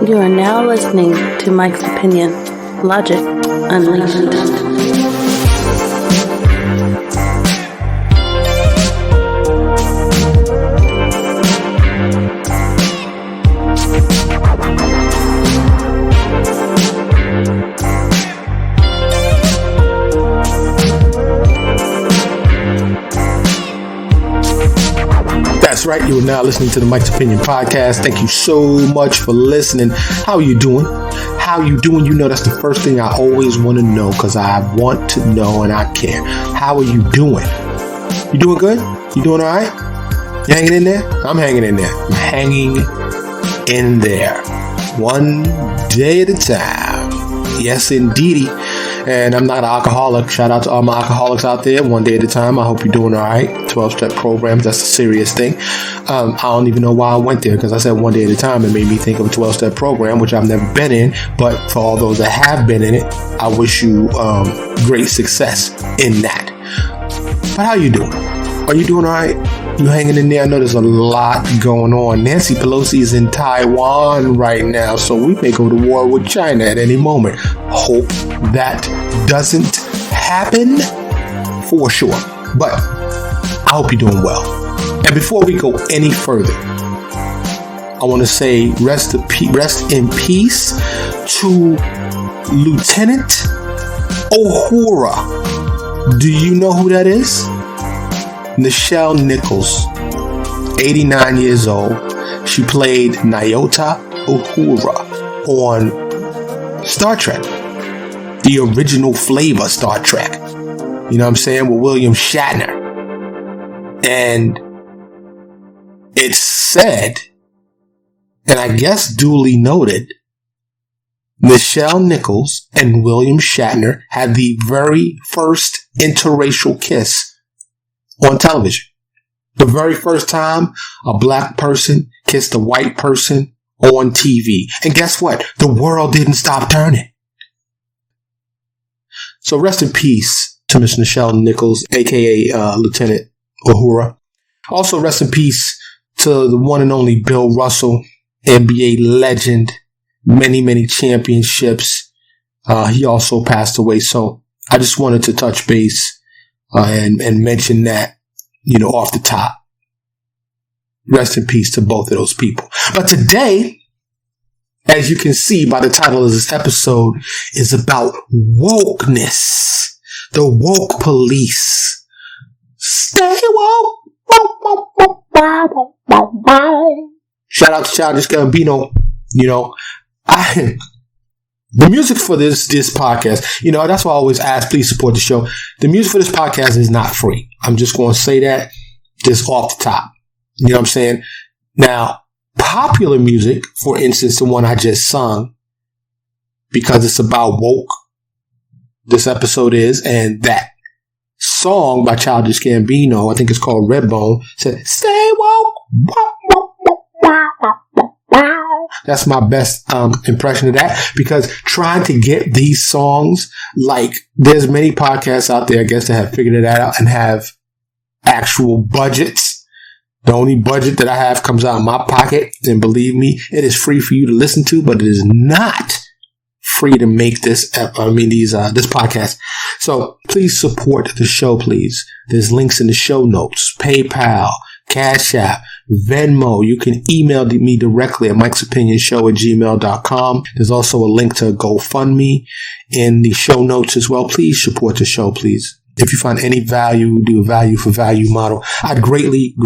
You are now listening to Mike's Opinion, Logic Unleashed. That's right. You are now listening to the Mike's Opinion podcast. Thank you so much for listening. How are you doing? How you doing? You know, that's the first thing I always want to know because I want to know and I care. How are you doing? You doing good? You doing all right? You hanging in there? I'm hanging in there. I'm hanging in there. One day at a time. Yes, indeedy. And I'm not an alcoholic. Shout out to all my alcoholics out there. One day at a time. I hope you're doing all right. 12-step programs. That's a serious thing. I don't even know why I went there because I said one day at a time. It made me think of a 12-step program, which I've never been in. But for all those that have been in it, I wish you great success in that. But how you doing? Are you doing all right? You hanging in there? I know there's a lot going on. Nancy Pelosi is in Taiwan right now, so we may go to war with China at any moment. Hope that doesn't happen for sure. But I hope you're doing well. And before we go any further, I want to say rest in peace to Lieutenant Uhura. Do you know who that is? Nichelle Nichols, 89 years old. She played Nyota Uhura on Star Trek, the original flavor Star Trek. You know what I'm saying? With William Shatner. And it's said, and I guess duly noted, Nichelle Nichols and William Shatner had the very first interracial kiss on television. The very first time a black person kissed a white person on TV. And guess what? The world didn't stop turning. So rest in peace to Miss Nichelle Nichols, aka Lieutenant Uhura. Also rest in peace to the one and only Bill Russell, NBA legend, many championships. He also passed away. So I just wanted to touch base and mention that, you know, off the top. Rest in peace to both of those people. But today, as you can see by the title of this episode, is about wokeness. The woke police. Stay woke. Shout out to Childish Gambino. You know, the music for this podcast, you know, that's why I always ask, please support the show. The music for this podcast is not free. I'm just going to say that just off the top. You know what I'm saying? Now, popular music, for instance, the one I just sung, because it's about woke, this episode is, and that song by Childish Gambino, I think it's called Redbone, said, stay woke. That's my best impression of that, because trying to get these songs, like there's many podcasts out there, I guess, that have figured it out and have actual budgets. The only budget that I have comes out of my pocket, and believe me, it is free for you to listen to, but it is not free to make this podcast. So please support the show, please. There's links in the show notes, PayPal, Cash App, Venmo. You can email me directly at mikesopinionshow@gmail.com. There's also a link to GoFundMe in the show notes as well. Please support the show, please. If you find any value, do a value for value model. I'd greatly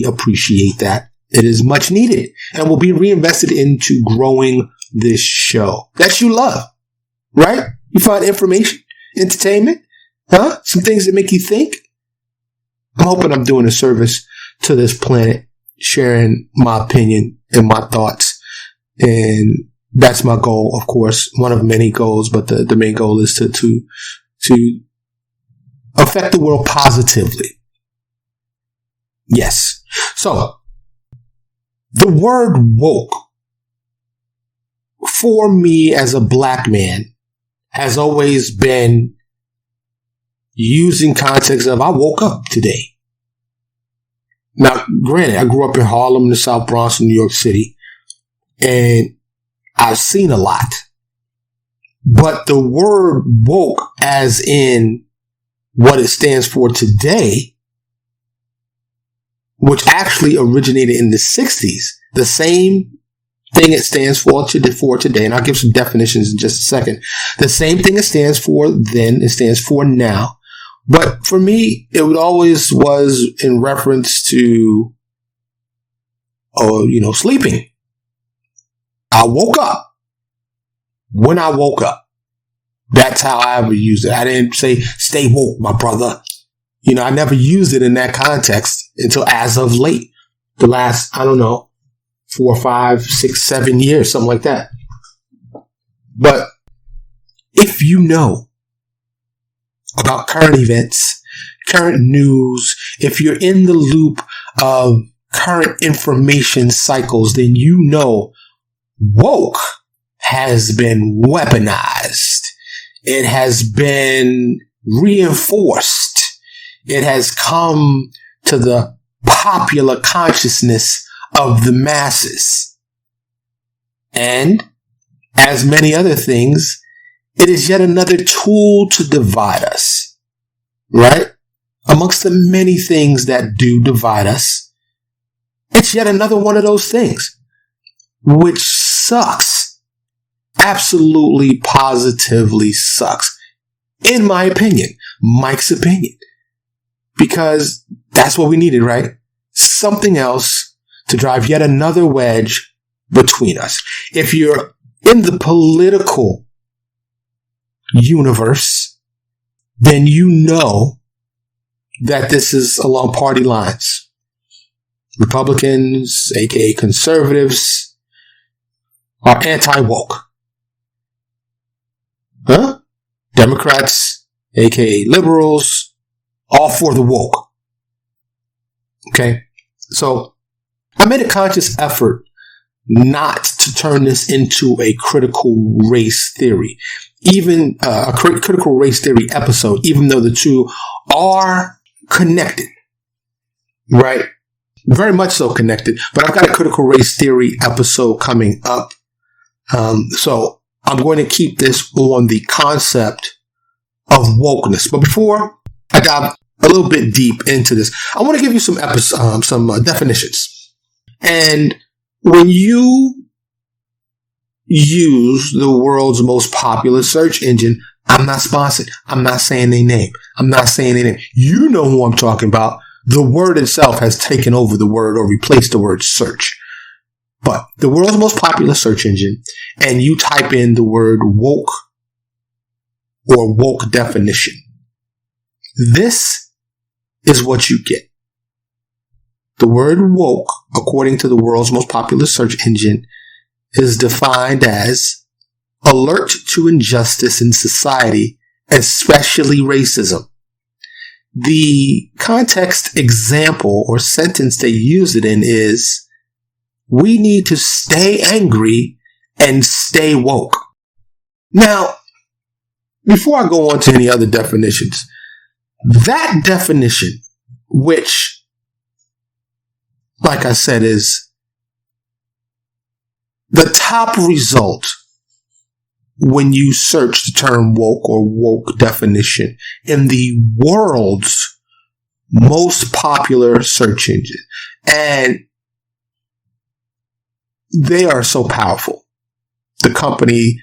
appreciate that. It is much needed and will be reinvested into growing this show that you love, right? You find information, entertainment, some things that make you think. I'm hoping I'm doing a service to this planet, sharing my opinion and my thoughts. And that's my goal, of course, one of many goals, but the main goal is to affect the world positively. Yes. So, the word woke, for me as a black man, has always been using context of I woke up today. Now, granted, I grew up in Harlem, in the South Bronx, in New York City, and I've seen a lot. But the word woke, as in what it stands for today, which actually originated in the 60s, the same thing it stands for today, and I'll give some definitions in just a second. The same thing it stands for then, it stands for now. But for me, it always was in reference to, sleeping. I woke up. When I woke up, that's how I ever used it. I didn't say, stay woke, my brother. I never used it in that context until as of late. The last, 4, 5, 6, 7 years, something like that. But if you know about current events, current news, if you're in the loop of current information cycles, then you know woke has been weaponized. It has been reinforced. It has come to the popular consciousness of the masses. And as many other things, it is yet another tool to divide us, right? Amongst the many things that do divide us, it's yet another one of those things, which sucks. Absolutely, positively sucks. In my opinion, Mike's opinion. Because that's what we needed, right? Something else to drive yet another wedge between us. If you're in the political universe, then you know that this is along party lines. Republicans, aka conservatives, are anti-woke. Democrats, aka liberals, all for the woke. Okay? So, I made a conscious effort not to turn this into a critical race theory. Even a critical race theory episode, even though the two are connected. Right? Very much so connected. But I've got a critical race theory episode coming up. So I'm going to keep this on the concept of wokeness. But before I dive a little bit deep into this, I want to give you some definitions. And when you use the world's most popular search engine, I'm not sponsored. I'm not saying their name. You know who I'm talking about. The word itself has taken over the word or replaced the word search. But the world's most popular search engine, and you type in the word woke or woke definition. This is what you get. The word woke, according to the world's most popular search engine, is defined as alert to injustice in society, especially racism. The context example or sentence they use it in is, we need to stay angry and stay woke. Now, before I go on to any other definitions, that definition, which, like I said, is the top result when you search the term woke or woke definition in the world's most popular search engine. And they are so powerful. The company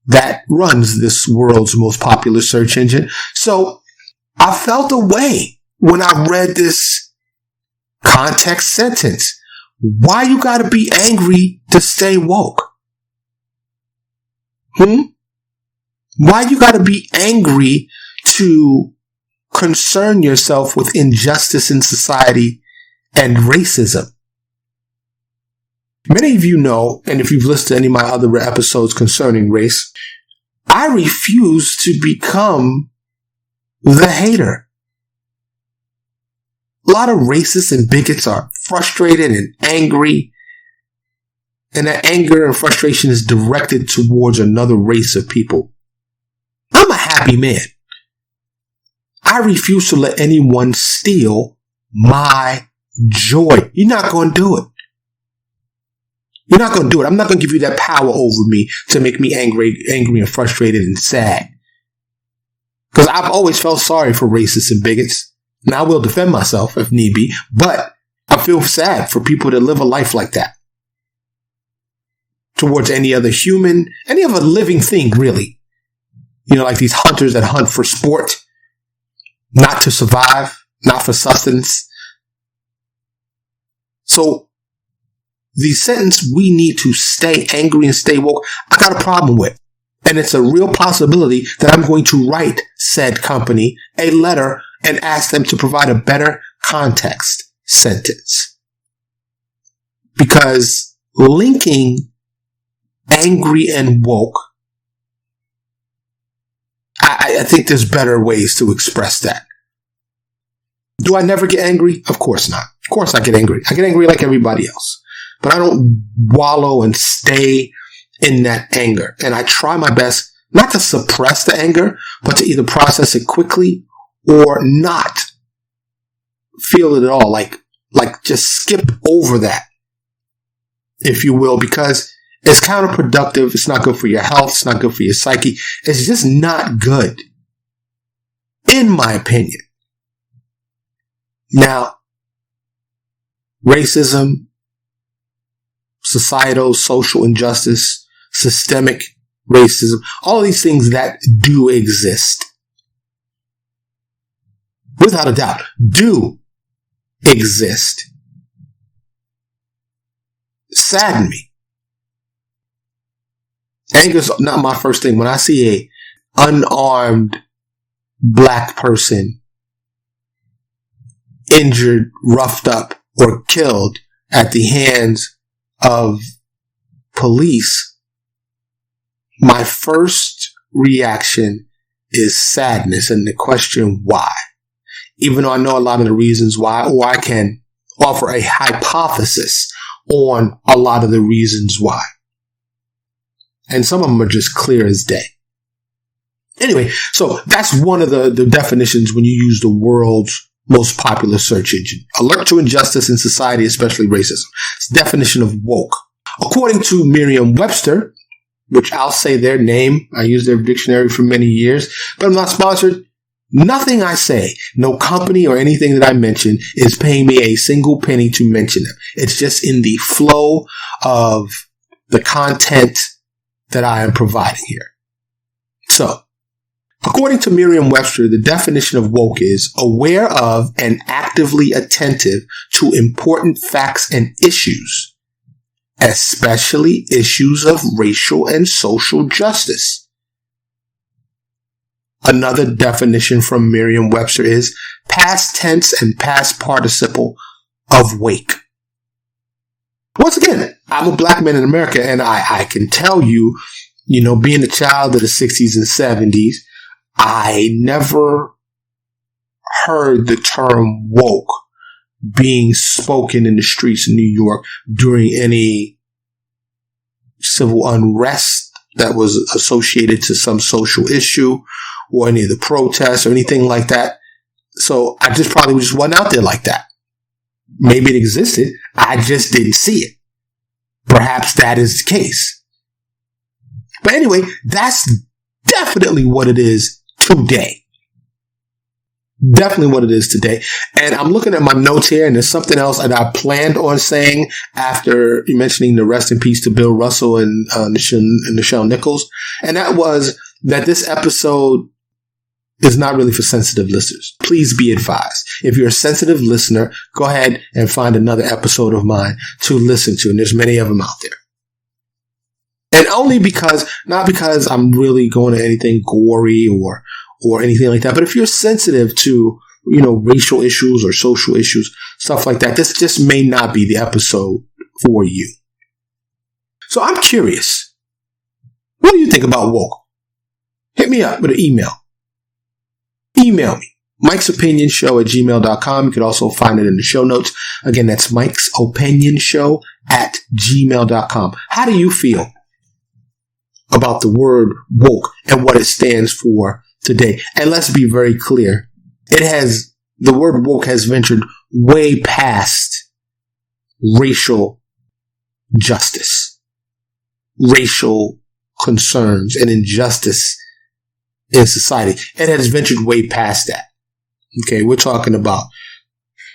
that runs this world's most popular search engine. So I felt a way when I read this context sentence. Why you gotta be angry to stay woke? Why you gotta be angry to concern yourself with injustice in society and racism? Many of you know, and if you've listened to any of my other episodes concerning race, I refuse to become the hater. A lot of racists and bigots are frustrated and angry, and that anger and frustration is directed towards another race of people. I'm a happy man. I refuse to let anyone steal my joy. You're not going to do it. You're not going to do it. I'm not going to give you that power over me to make me angry and frustrated and sad. Because I've always felt sorry for racists and bigots. And I will defend myself if need be. But I feel sad for people that live a life like that. Towards any other human, any other living thing, really. You know, like these hunters that hunt for sport, not to survive, not for sustenance. So, the sentence, we need to stay angry and stay woke, I got a problem with. And it's a real possibility that I'm going to write said company a letter and ask them to provide a better context sentence. Because linking angry and woke, I think there's better ways to express that. Do I never get angry? Of course not. Of course I get angry. I get angry like everybody else. But I don't wallow and stay in that anger. And I try my best not to suppress the anger, but to either process it quickly or not feel it at all. Like just skip over that, if you will, because it's counterproductive. It's not good for your health. It's not good for your psyche. It's just not good, in my opinion. Now, racism, societal, social injustice, systemic racism, all of these things that do exist, without a doubt, do exist, sadden me. Anger's not my first thing. When I see a unarmed black person injured, roughed up, or killed at the hands of police, my first reaction is sadness and the question why. Even though I know a lot of the reasons why, or I can offer a hypothesis on a lot of the reasons why. And some of them are just clear as day. Anyway, so that's one of the definitions when you use the world's most popular search engine. Alert to injustice in society, especially racism. It's the definition of woke. According to Merriam-Webster, which I'll say their name, I use their dictionary for many years, but I'm not sponsored. Nothing I say, no company or anything that I mention is paying me a single penny to mention them. It's just in the flow of the content that I am providing here. So, according to Merriam-Webster, the definition of woke is aware of and actively attentive to important facts and issues, especially issues of racial and social justice. Another definition from Merriam-Webster is past tense and past participle of wake. Once again, I'm a black man in America, and I can tell you, being a child of the 60s and 70s, I never heard the term woke being spoken in the streets of New York during any civil unrest that was associated to some social issue or any of the protests or anything like that. So I just probably just wasn't out there like that. Maybe it existed. I just didn't see it. Perhaps that is the case. But anyway, that's definitely what it is today. Definitely what it is today. And I'm looking at my notes here, and there's something else that I planned on saying after mentioning the rest in peace to Bill Russell and Nichelle Nichols. And that was that this episode is not really for sensitive listeners. Please be advised. If you're a sensitive listener, go ahead and find another episode of mine to listen to. And there's many of them out there. And only not because I'm really going to anything gory or anything like that. But if you're sensitive to, racial issues or social issues, stuff like that, this just may not be the episode for you. So I'm curious. What do you think about woke? Hit me up with an email. Email me. Mike'sOpinionShow@gmail.com. You could also find it in the show notes. Again, that's Mike'sOpinionShow@gmail.com. How do you feel about the word woke and what it stands for today? And let's be very clear. The word woke has ventured way past racial justice, racial concerns, and injustice in society. It has ventured way past that. Okay, we're talking about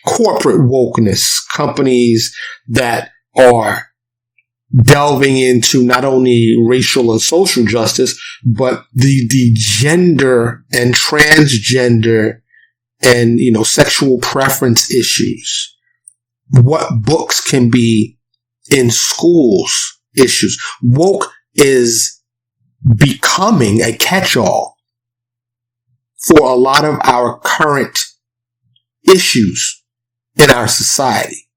corporate wokeness, companies that are delving into not only racial and social justice, but the gender and transgender and, sexual preference issues. What books can be in schools issues. Woke is becoming a catch-all for a lot of our current issues in our society.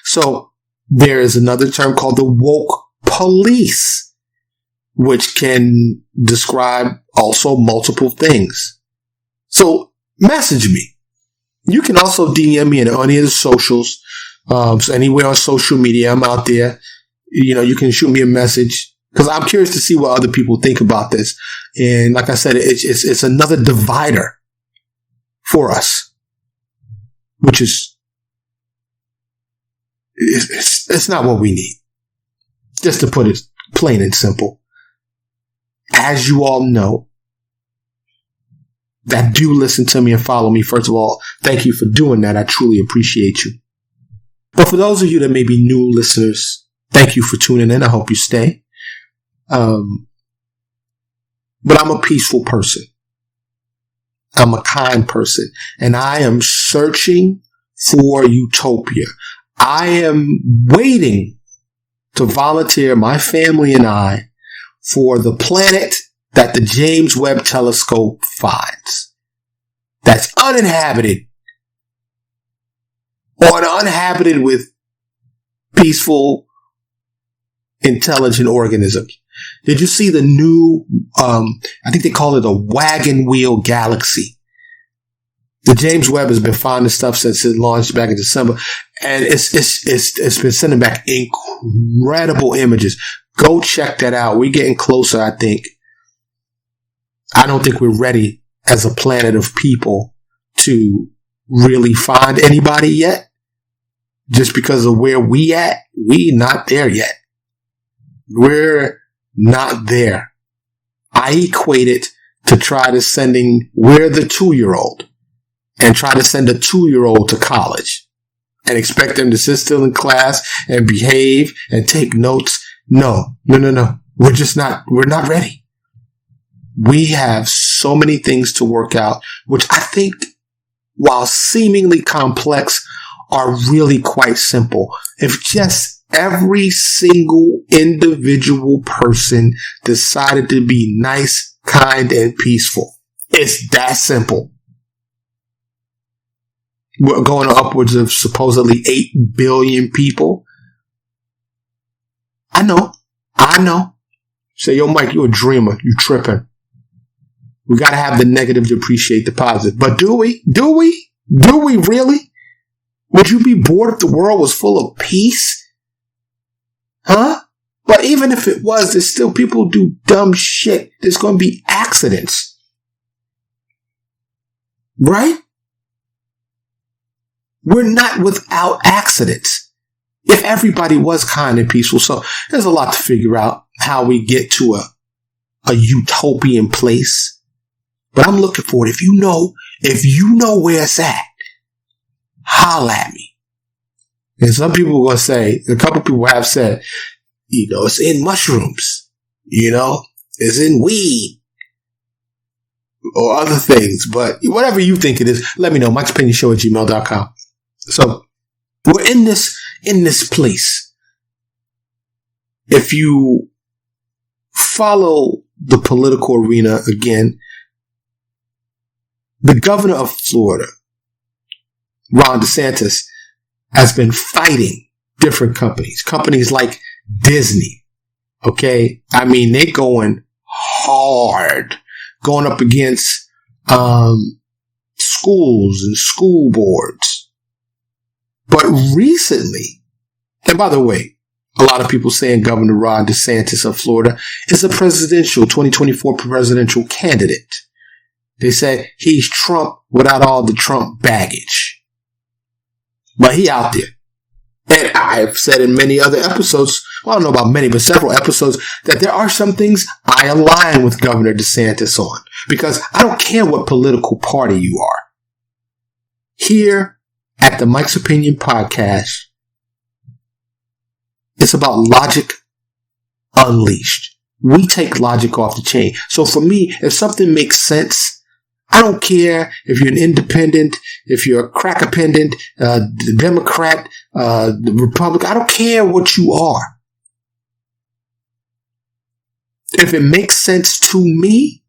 So there is another term called the woke police, which can describe also multiple things. So message me. You can also DM me on any of the socials. So anywhere on social media, I'm out there. You can shoot me a message because I'm curious to see what other people think about this. And like I said, it's another divider for us, which is it's not what we need. Just to put it plain and simple. As you all know, that do listen to me and follow me, first of all, thank you for doing that. I truly appreciate you. But for those of you that may be new listeners, thank you for tuning in. I hope you stay. But I'm a peaceful person. I'm a kind person. And I am searching for utopia. I am waiting to volunteer my family and I for the planet that the James Webb Telescope finds. That's uninhabited. Or uninhabited with peaceful, intelligent organisms. Did you see the new, I think they call it a wagon wheel galaxy? The James Webb has been finding stuff since it launched back in December, and it's been sending back incredible images. Go check that out. We're getting closer, I think. I don't think we're ready as a planet of people to really find anybody yet. Just because of where we at, we not there yet. We're not there. I equate it to try to we're the 2-year-old and try to send a 2-year-old to college and expect them to sit still in class and behave and take notes. No. We're not ready. We have so many things to work out, which I think, while seemingly complex, are really quite simple. If just every single individual person decided to be nice, kind, and peaceful. It's that simple. We're going upwards of supposedly 8 billion people. I know. Say, yo, Mike, you're a dreamer. You tripping. We got to have the negative to appreciate the positive. But do we? Do we really? Would you be bored if the world was full of peace? Huh? But even if it was, there's still people who do dumb shit. There's going to be accidents. Right? We're not without accidents. If everybody was kind and peaceful. So there's a lot to figure out how we get to a utopian place. But I'm looking for it. If you know where it's at, holla at me. And some people are going to say, a couple people have said, it's in mushrooms, it's in weed or other things. But whatever you think it is, let me know. Mike'sOpinionShow@gmail.com. So we're in this place. If you follow the political arena again, the governor of Florida, Ron DeSantis, has been fighting different companies like Disney. Okay. I mean, they're going hard, going up against, schools and school boards. But recently, and by the way, a lot of people saying Governor Ron DeSantis of Florida is a 2024 presidential candidate. They said he's Trump without all the Trump baggage. But he out there. And I've said in many other episodes, well, I don't know about many, but several episodes, that there are some things I align with Governor DeSantis on. Because I don't care what political party you are. Here at the Mike's Opinion podcast, it's about logic unleashed. We take logic off the chain. So for me, if something makes sense, I don't care if you're an independent, if you're a crackapendent, the Democrat, the Republican. I don't care what you are. If it makes sense to me,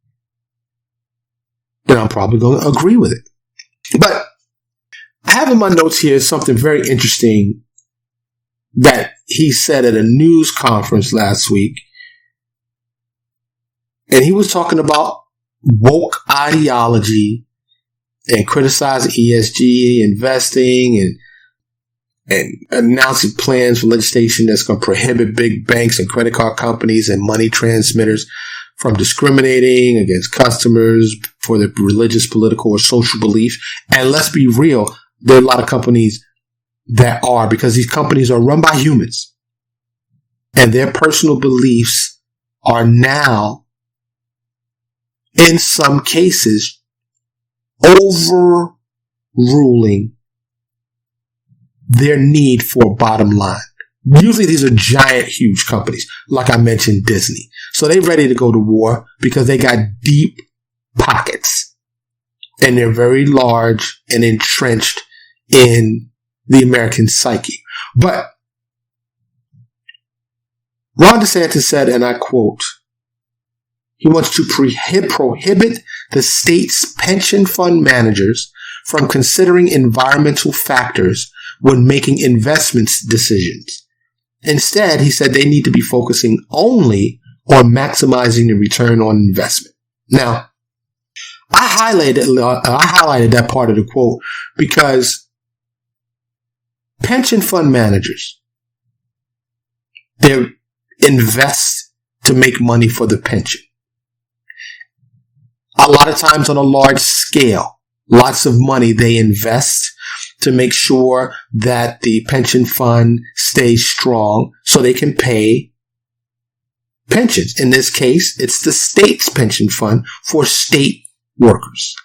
then I'm probably going to agree with it. But I have in my notes here something very interesting that he said at a news conference last week. And he was talking about woke ideology and criticizing ESG investing and announcing plans for legislation that's going to prohibit big banks and credit card companies and money transmitters from discriminating against customers for their religious, political, or social belief. And let's be real, there are a lot of companies that are, because these companies are run by humans and their personal beliefs are now, in some cases, overruling their need for a bottom line. Usually these are giant, huge companies, like I mentioned, Disney. So they're ready to go to war because they got deep pockets and they're very large and entrenched in the American psyche. But Ron DeSantis said, and I quote, he wants to prohibit the state's pension fund managers from considering environmental factors when making investments decisions. Instead, he said they need to be focusing only on maximizing the return on investment. Now, I highlighted that part of the quote because pension fund managers, they invest to make money for the pension. A lot of times on a large scale, lots of money they invest to make sure that the pension fund stays strong so they can pay pensions. In this case, it's the state's pension fund for state workers.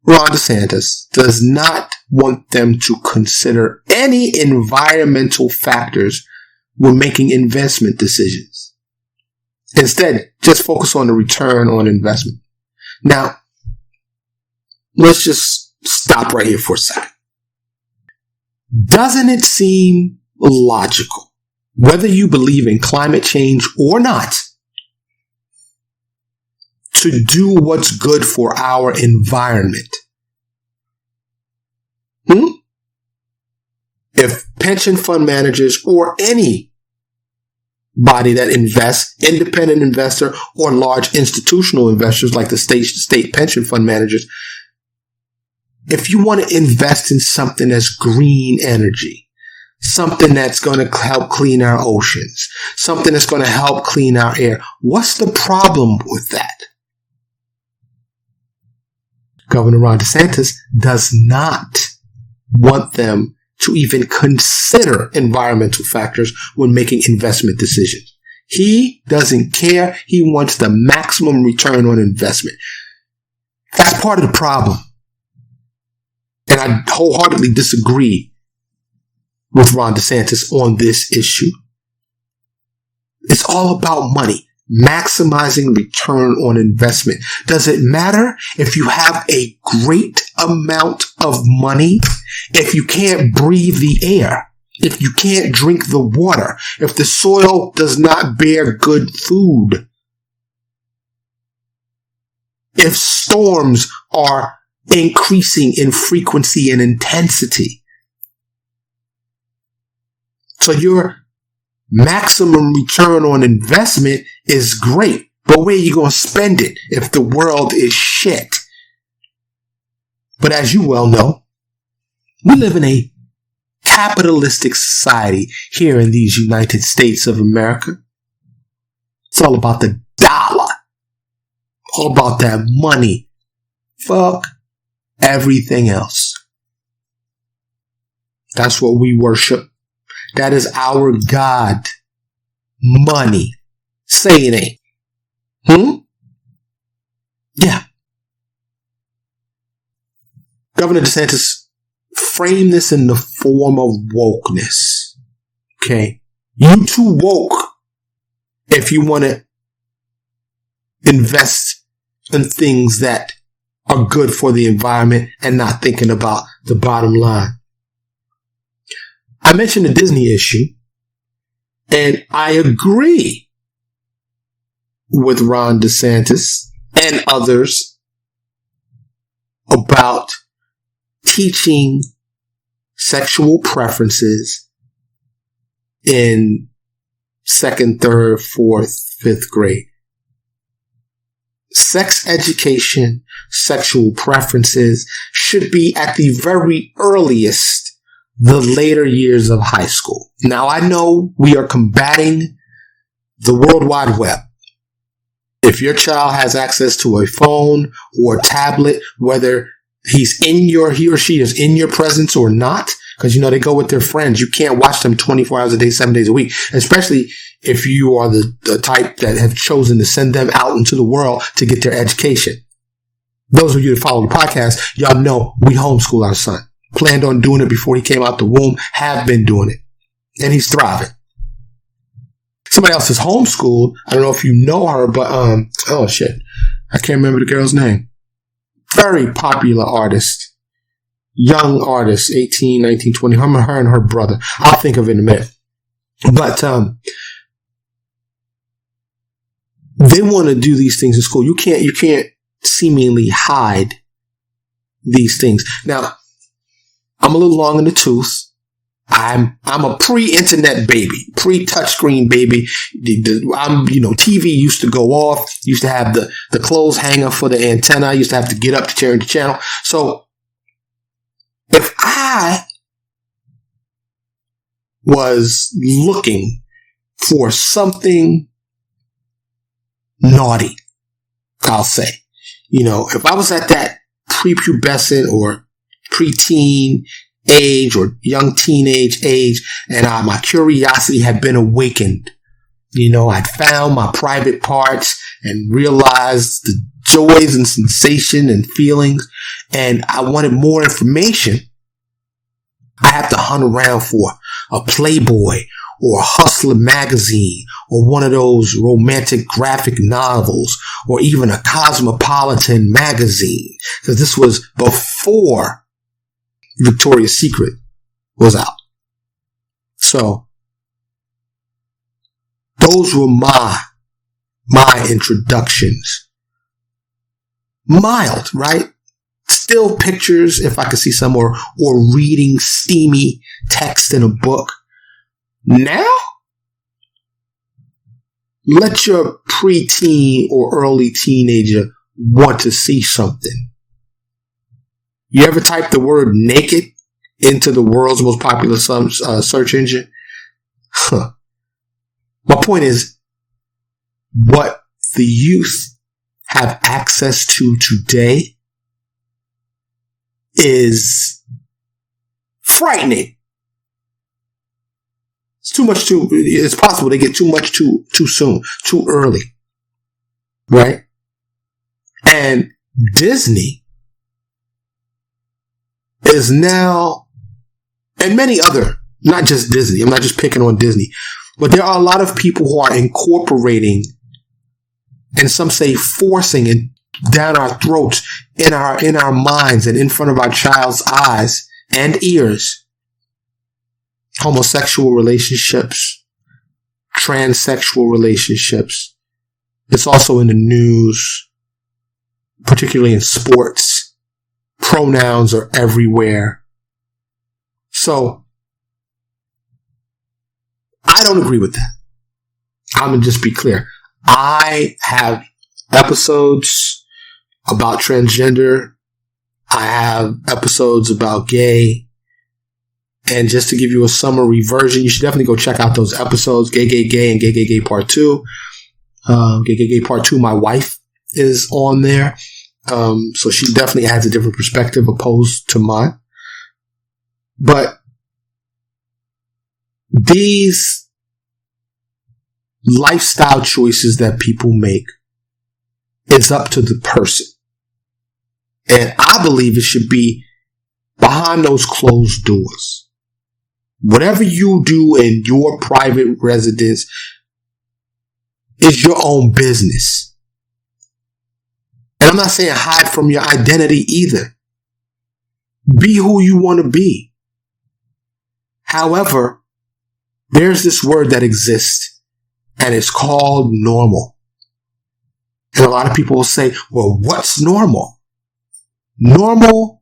Ron DeSantis, does not want them to consider any environmental factors when making investment decisions. Instead, just focus on the return on investment. Now, let's just stop right here for a second. Doesn't it seem logical, whether you believe in climate change or not, to do what's good for our environment? If pension fund managers or any body that invests, independent investor or large institutional investors like the state pension fund managers, if you want to invest in something that's green energy, something that's going to help clean our oceans, something that's going to help clean our air, what's the problem with that? Governor Ron DeSantis does not want them to even consider environmental factors when making investment decisions. He doesn't care. He wants the maximum return on investment. That's part of the problem. And I wholeheartedly disagree with Ron DeSantis on this issue. It's all about money. Maximizing return on investment. Does it matter if you have a great amount of money, if you can't breathe the air, if you can't drink the water, if the soil does not bear good food, if storms are increasing in frequency and intensity? So your maximum return on investment is great, but where are you going to spend it if the world is shit? But as you well know, we live in a capitalistic society here in these United States of America. It's all about the dollar. All about that money. Fuck everything else. That's what we worship. That is our God. Money. Say it ain't. Yeah. Governor DeSantis framed this in the form of wokeness. Okay. You too woke if you want to invest in things that are good for the environment and not thinking about the bottom line. I mentioned the Disney issue, and I agree with Ron DeSantis and others about teaching sexual preferences in 2nd, 3rd, 4th, 5th grade. Sex education, sexual preferences should be at the very earliest, the later years of high school. Now, I know we are combating the World Wide Web. If your child has access to a phone or a tablet, whether he or she is in your presence or not, because, they go with their friends. You can't watch them 24 hours a day, 7 days a week, especially if you are the type that have chosen to send them out into the world to get their education. Those of you that follow the podcast, y'all know we homeschool our son. Planned on doing it before he came out the womb, have been doing it. And he's thriving. Somebody else is homeschooled. I don't know if you know her, but, oh shit. I can't remember the girl's name. Very popular artist. Young artist, 18, 19, 20. Her and her brother. I'll think of it in a minute. But, they want to do these things in school. You can't seemingly hide these things. Now, I'm a little long in the tooth. I'm a pre-internet baby, pre-touchscreen baby. TV used to go off. Used to have the clothes hanger for the antenna. I used to have to get up to change the channel. So if I was looking for something naughty, I'll say, if I was at that prepubescent or preteen age or young teenage age, and my curiosity had been awakened. I'd found my private parts and realized the joys and sensation and feelings, and I wanted more information. I had to hunt around for a Playboy or a Hustler magazine or one of those romantic graphic novels or even a Cosmopolitan magazine, because this was before Victoria's Secret was out. So those were my introductions. Mild, right? Still pictures, if I could see some, or reading steamy text in a book. Now, let your preteen or early teenager want to see something. You ever type the word naked into the world's most popular search engine? My point is, what the youth have access to today is frightening. It's possible they get too much too soon, too early. Right? And Disney is now, and many other, not just Disney, I'm not just picking on Disney, but there are a lot of people who are incorporating, and some say forcing it down our throats, in our minds and in front of our child's eyes and ears, homosexual relationships, transsexual relationships. It's also in the news, particularly in sports. Pronouns are everywhere. So, I don't agree with that. I'm going to just be clear. I have episodes about transgender. I have episodes about gay. And just to give you a summary version, you should definitely go check out those episodes, Gay, Gay, Gay, and Gay, Gay, Gay Part 2. Gay, Gay, Gay Part 2, my wife is on there. So she definitely has a different perspective opposed to mine. But these lifestyle choices that people make, it's up to the person. And I believe it should be behind those closed doors. Whatever you do in your private residence is your own business. And I'm not saying hide from your identity either. Be who you want to be. However, there's this word that exists, and it's called normal. And a lot of people will say, well, what's normal? Normal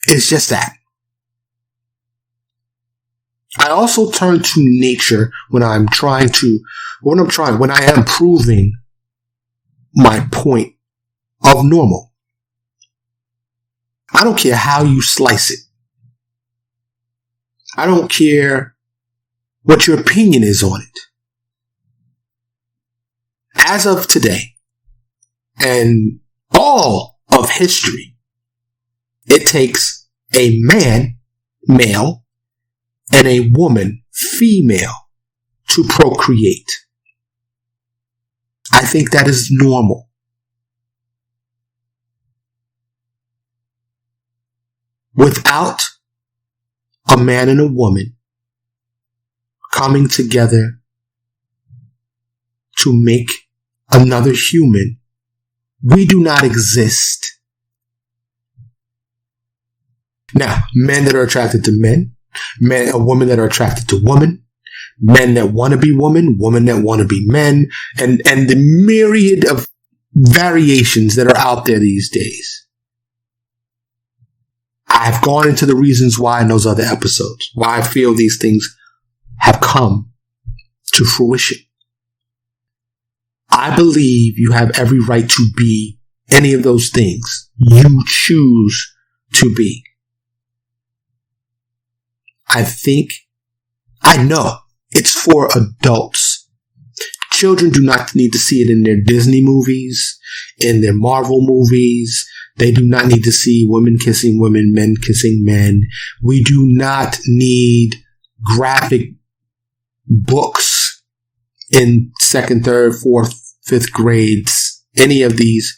is just that. I also turn to nature when I am proving my point of normal. I don't care how you slice it. I don't care what your opinion is on it. As of today, and all of history, it takes a man, male, and a woman, female, to procreate. I think that is normal. Without a man and a woman coming together to make another human, we do not exist. Now, men that are attracted to men, women that are attracted to women, men that want to be women that want to be men, and the myriad of variations that are out there these days. I've gone into the reasons why in those other episodes, why I feel these things have come to fruition. I believe you have every right to be any of those things you choose to be. I know it's for adults. Children do not need to see it in their Disney movies, in their Marvel movies. They do not need to see women kissing women, men kissing men. We do not need graphic books in 2nd, 3rd, 4th, 5th grades. Any of these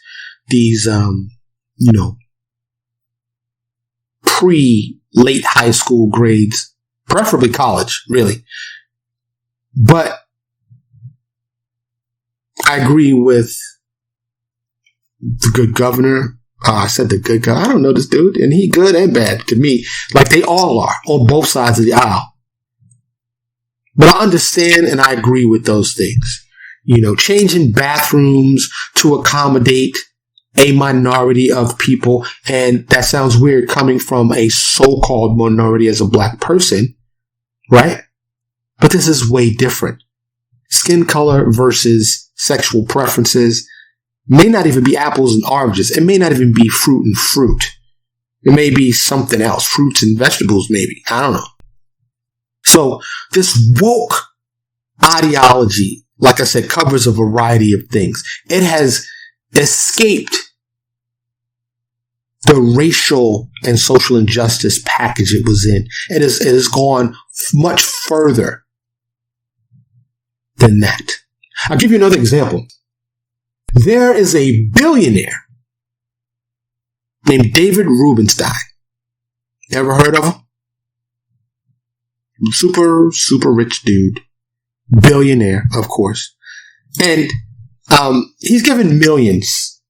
pre-late high school grades, preferably college, really. But I agree with the good governor. I said the good guy. I don't know this dude, and he good and bad to me, like they all are on both sides of the aisle. But I understand and I agree with those things. Changing bathrooms to accommodate a minority of people, and that sounds weird coming from a so-called minority as a black person, right? But this is way different. Skin color versus sexual preferences may not even be apples and oranges. It may not even be fruit and fruit. It may be something else, fruits and vegetables maybe. I don't know. So this woke ideology, like I said, covers a variety of things. It has escaped the racial and social injustice package it was in. It has gone much further than that. I'll give you another example. There is a billionaire named David Rubenstein. Ever heard of him? Super, super rich dude. Billionaire, of course. And he's given millions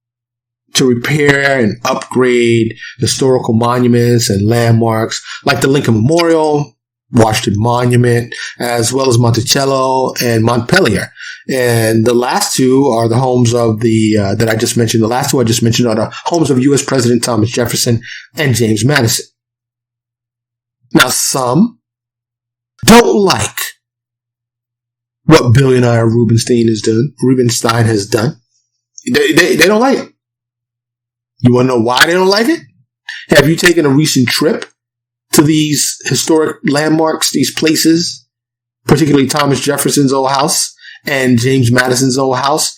to repair and upgrade historical monuments and landmarks like the Lincoln Memorial, Washington Monument, as well as Monticello and Montpelier. And the last two are the homes of that I just mentioned. The last two I just mentioned are the homes of U.S. President Thomas Jefferson and James Madison. Now, some don't like what billionaire Rubenstein has done. They don't like it. You want to know why they don't like it? Have you taken a recent trip to these historic landmarks, these places, particularly Thomas Jefferson's old house and James Madison's old house?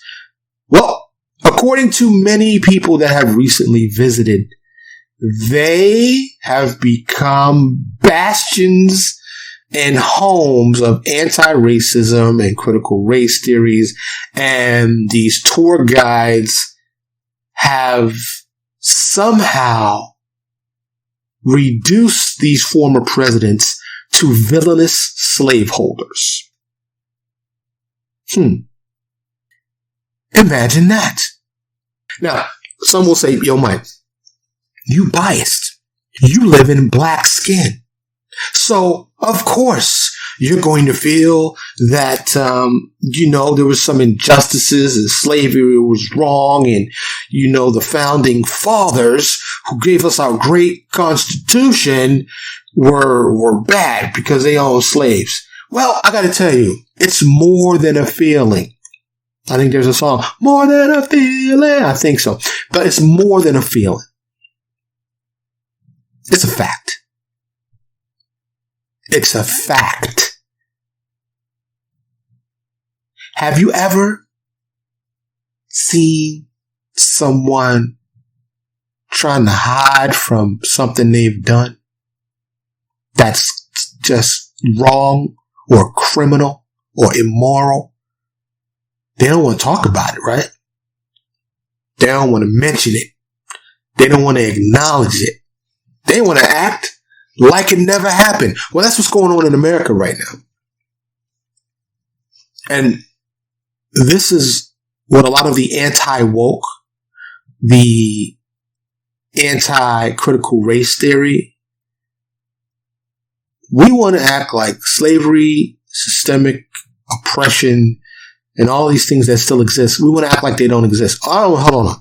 Well, according to many people that have recently visited, they have become bastions in homes of anti-racism and critical race theories, and these tour guides have somehow reduced these former presidents to villainous slaveholders. Imagine that. Now, some will say, yo, Mike, you biased. You live in black skin. So, of course, you're going to feel that, there was some injustices and slavery was wrong. And, the founding fathers who gave us our great constitution were bad because they owned slaves. Well, I got to tell you, it's more than a feeling. I think there's a song, More Than a Feeling. I think so. But it's more than a feeling. It's a fact. It's a fact. Have you ever seen someone trying to hide from something they've done that's just wrong or criminal or immoral? They don't want to talk about it, right? They don't want to mention it. They don't want to acknowledge it. They want to act like it never happened. Well, that's what's going on in America right now. And this is what a lot of the anti-woke, the anti-critical race theory, we want to act like slavery, systemic oppression, and all these things that still exist. We want to act like they don't exist. Hold on.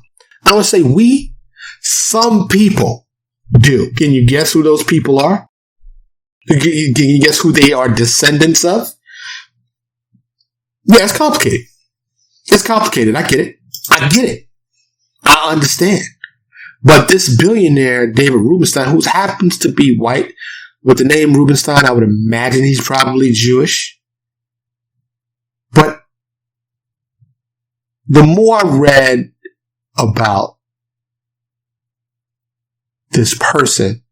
I don't want to say we. Some people do. Can you guess who those people are? Can you guess who they are descendants of? Yeah, it's complicated. It's complicated. I get it. I understand. But this billionaire, David Rubenstein, who happens to be white, with the name Rubenstein, I would imagine he's probably Jewish. But the more I read about this person,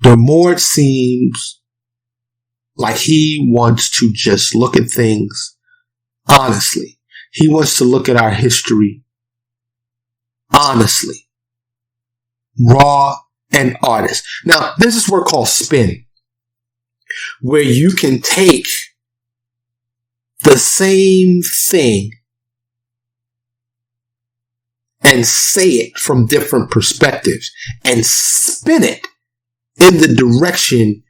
the more it seems like he wants to just look at things honestly. He wants to look at our history honestly, raw and honest. Now, there's this word called spin, where you can take the same thing and say it from different perspectives and spin it in the direction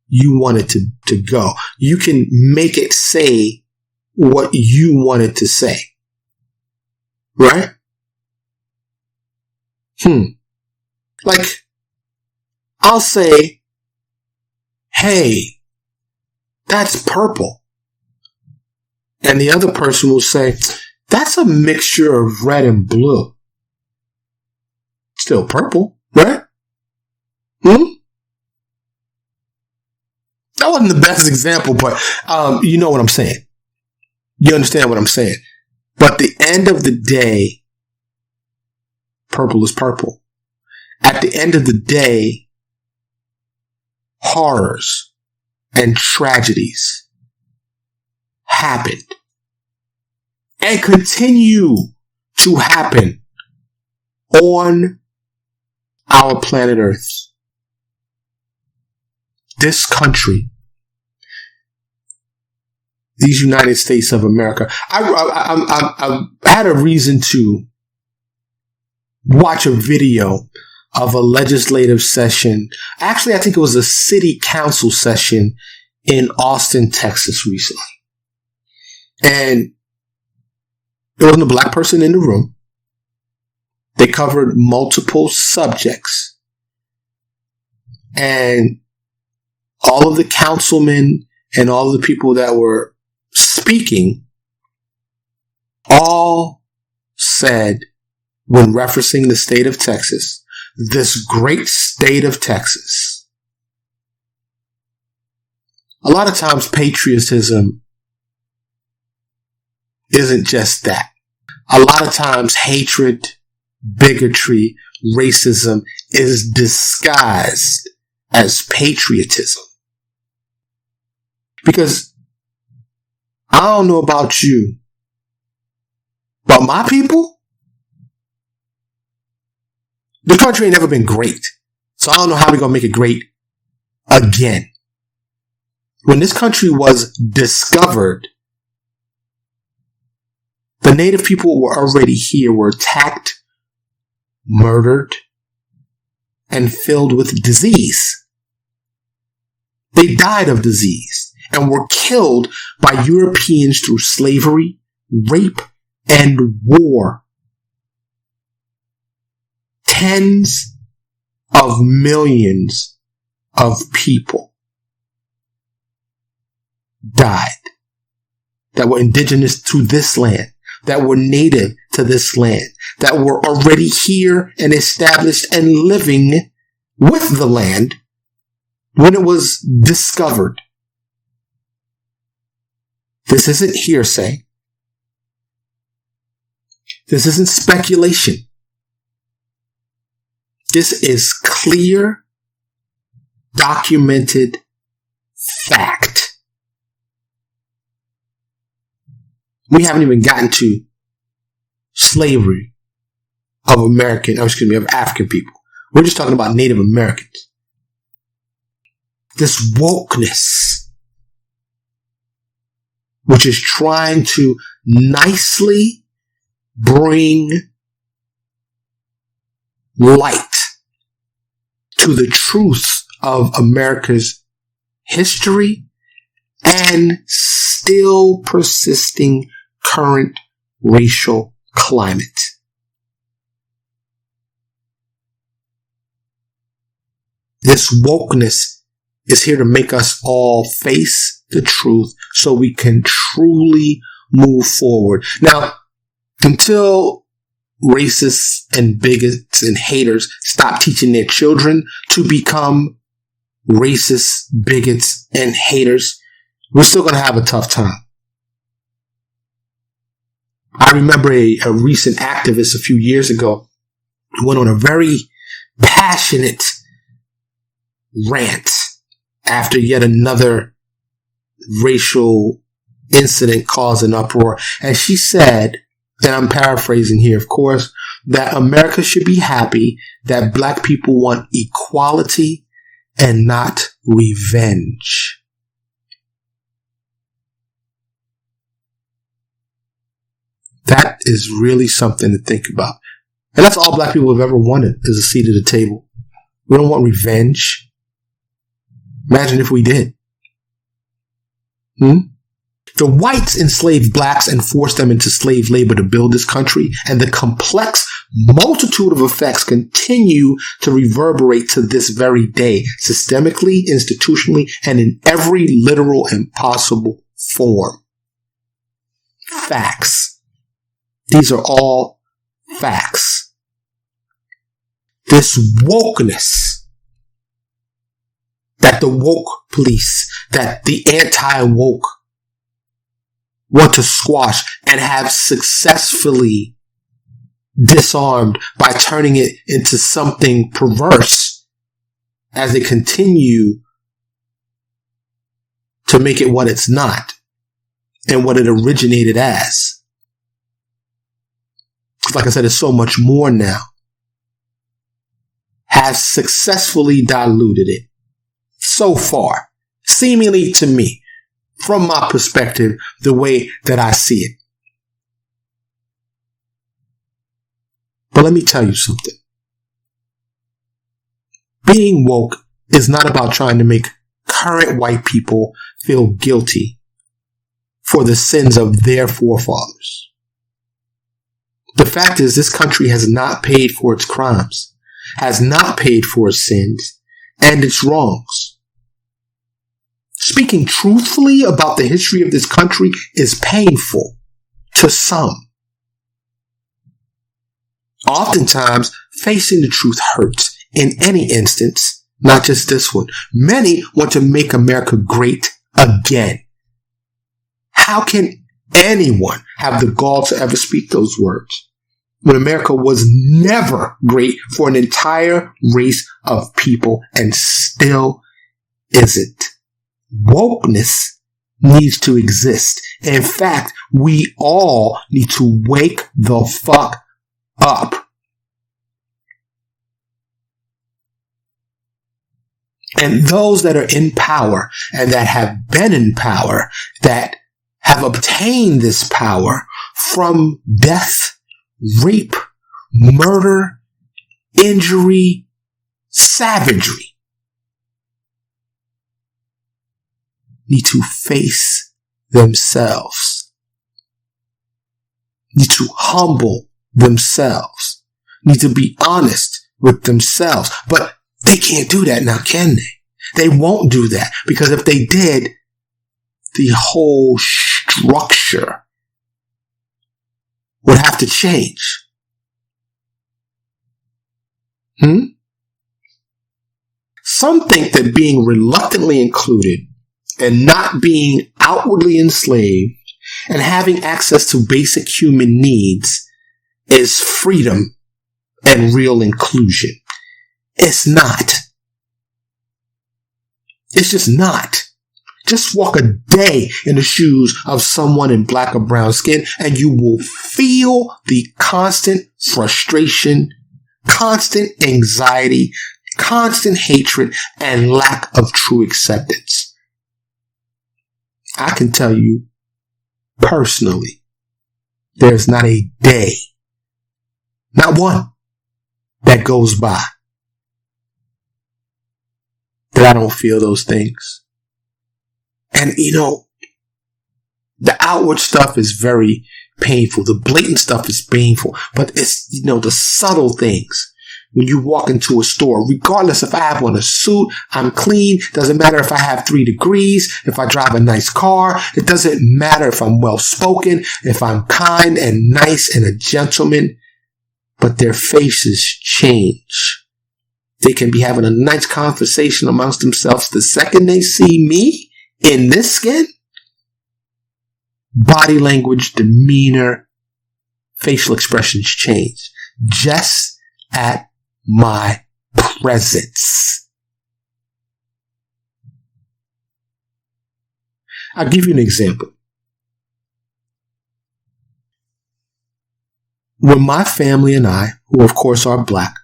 you want it to go. You can make it say what you want it to say. Right? Like, I'll say, hey, that's purple. And the other person will say, that's a mixture of red and blue. Still purple, right? That wasn't the best example, but you know what I'm saying. You understand what I'm saying. But at the end of the day, purple is purple. At the end of the day, horrors and tragedies happened and continue to happen on our planet Earth. This country, these United States of America. I had a reason to watch a video of a legislative session. Actually, I think it was a city council session in Austin, Texas recently. And there wasn't a black person in the room. They covered multiple subjects. And all of the councilmen and all of the people that were speaking all said, when referencing the state of Texas, this great state of Texas. A lot of times patriotism isn't just that. A lot of times hatred, bigotry, racism is disguised as patriotism. Because I don't know about you, but my people, the country ain't never been great. So I don't know how we're going to make it great again. When this country was discovered, the native people were already here, were attacked, murdered, and filled with disease. They died of disease and were killed by Europeans through slavery, rape, and war. Tens of millions of people died that were indigenous to this land, that were native to this land, that were already here and established and living with the land when it was discovered. This isn't hearsay. This isn't speculation. This is clear, documented fact. We haven't even gotten to slavery of African people. We're just talking about Native Americans. This wokeness, which is trying to nicely bring light to the truth of America's history and still persisting current racial climate. This wokeness is here to make us all face the truth so we can truly move forward. Now, until racists and bigots and haters stop teaching their children to become racists, bigots, and haters, we're still going to have a tough time. I remember a recent activist a few years ago went on a very passionate rant after yet another racial incident caused an uproar. And she said, and I'm paraphrasing here, of course, that America should be happy that black people want equality and not revenge. That is really something to think about. And that's all black people have ever wanted, is a seat at the table. We don't want revenge. Imagine if we did. The whites enslaved blacks and forced them into slave labor to build this country, and the complex multitude of effects continue to reverberate to this very day, systemically, institutionally, and in every literal and possible form. Facts. These are all facts. This wokeness that the woke police, that the anti-woke want to squash and have successfully disarmed by turning it into something perverse as they continue to make it what it's not and what it originated as. Like I said, it's so much more now. Has successfully diluted it. So far, seemingly to me, from my perspective, the way that I see it. But let me tell you something. Being woke is not about trying to make current white people feel guilty for the sins of their forefathers. The fact is, this country has not paid for its crimes, has not paid for its sins, and its wrongs. Speaking truthfully about the history of this country is painful to some. Oftentimes, facing the truth hurts in any instance, not just this one. Many want to make America great again. How can anyone have the gall to ever speak those words? when America was never great for an entire race of people and still isn't. Wokeness needs to exist. In fact, we all need to wake the fuck up. And those that are in power and that have been in power, that have obtained this power from death, rape, murder, injury, savagery, need to face themselves, need to humble themselves, need to be honest with themselves. But they can't do that now, can they? They won't do that, because if they did, the whole structure would have to change. Some think that being reluctantly included and not being outwardly enslaved and having access to basic human needs is freedom and real inclusion. It's not. It's just not. Just walk a day in the shoes of someone in black or brown skin and you will feel the constant frustration, constant anxiety, constant hatred, and lack of true acceptance. I can tell you personally, there's not a day, not one, that goes by that I don't feel those things. And, the outward stuff is very painful. The blatant stuff is painful. But it's, the subtle things. When you walk into a store, regardless if I have on a suit, I'm clean. Doesn't matter if I have 3 degrees, if I drive a nice car. It doesn't matter if I'm well spoken, if I'm kind and nice and a gentleman. But their faces change. They can be having a nice conversation amongst themselves. The second they see me in this skin, body language, demeanor, facial expressions change. Just at my presence. I'll give you an example. When my family and I, who of course are black,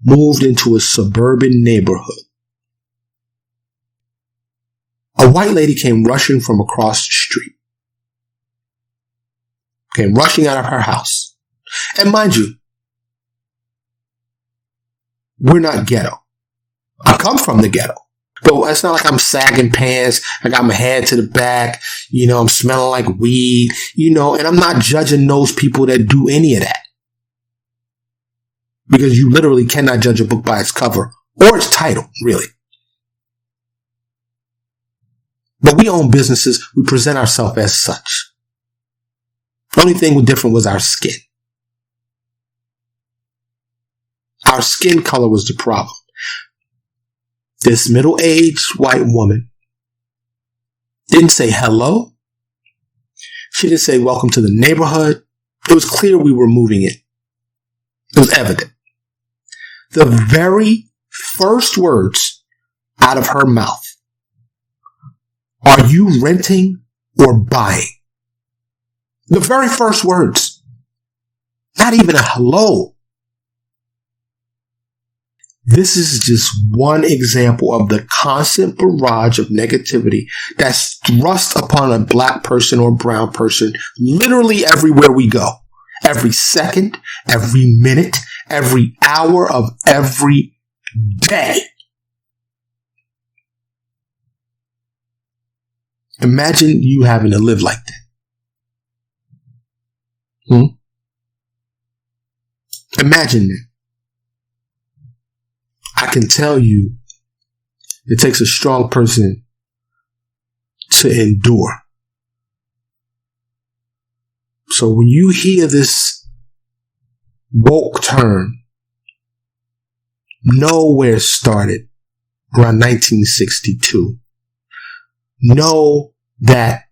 moved into a suburban neighborhood, a white lady came rushing from across the street. Came rushing out of her house. And mind you, we're not ghetto. I come from the ghetto. But it's not like I'm sagging pants. I got my head to the back. I'm smelling like weed. And I'm not judging those people that do any of that. Because you literally cannot judge a book by its cover or its title, really. But we own businesses. We present ourselves as such. The only thing different was our skin. Our skin color was the problem. This middle-aged white woman didn't say hello. She didn't say welcome to the neighborhood. It was clear we were moving in. It was evident. The very first words out of her mouth, "Are you renting or buying?" The very first words. Not even a hello. This is just one example of the constant barrage of negativity that's thrust upon a black person or brown person literally everywhere we go. Every second, every minute, every hour of every day. Imagine you having to live like that. Imagine that. I can tell you, it takes a strong person to endure. So when you hear this woke term, know where it started around 1962. Know that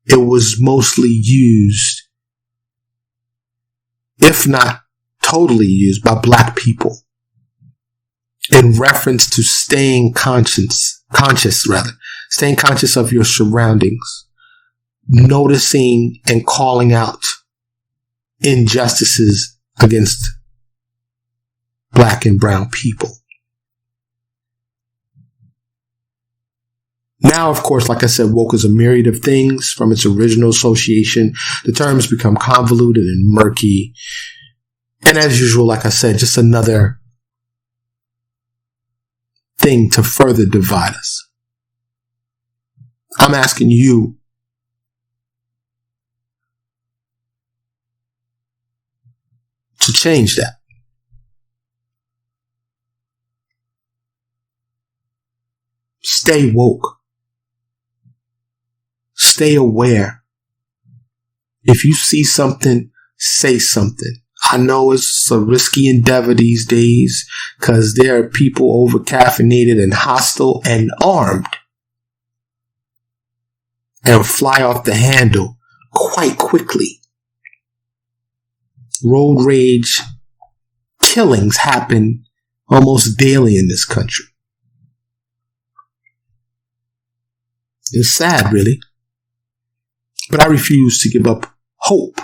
it was mostly used if not totally used, by Black people in reference to staying conscious of your surroundings, noticing and calling out injustices against Black and brown people. Now, of course, like I said, woke is a myriad of things. From its original association, the terms become convoluted and murky. And as usual, like I said, just another thing to further divide us. I'm asking you to change that. Stay woke. Stay aware. If you see something, say something. I know it's a risky endeavor these days because there are people over caffeinated and hostile and armed and fly off the handle quite quickly. Road rage killings happen almost daily in this country. It's sad, really. But I refuse to give up hope.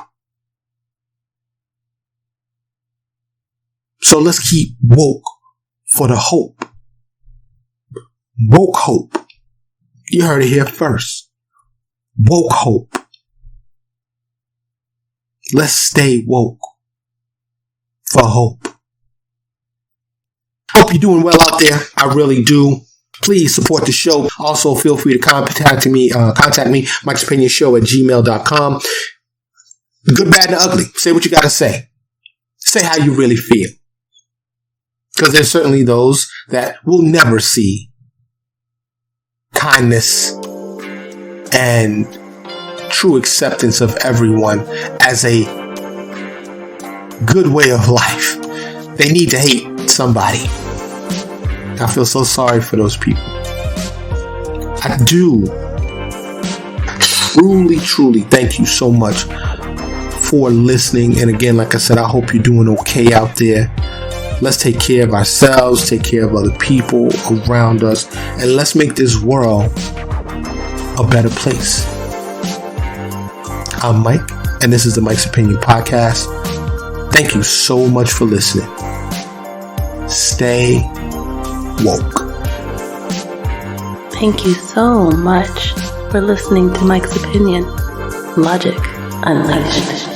So let's keep woke for the hope. Woke hope. You heard it here first. Woke hope. Let's stay woke for hope. Hope you're doing well out there. I really do. Please support the show. Also, feel free to contact me, mikesopinionshow@gmail.com. Good, bad, and ugly. Say what you got to say. Say how you really feel. Because there's certainly those that will never see kindness and true acceptance of everyone as a good way of life. They need to hate somebody. I feel so sorry for those people. I do truly thank you so much for listening. And again, like I said, I hope you're doing okay out there. Let's take care of ourselves, take care of other people around us, and let's make this world a better place. I'm Mike, and this is the Mike's Opinion Podcast. Thank you so much for listening. Stay woke. Thank you so much for listening to Mike's Opinion. Logic Unleashed.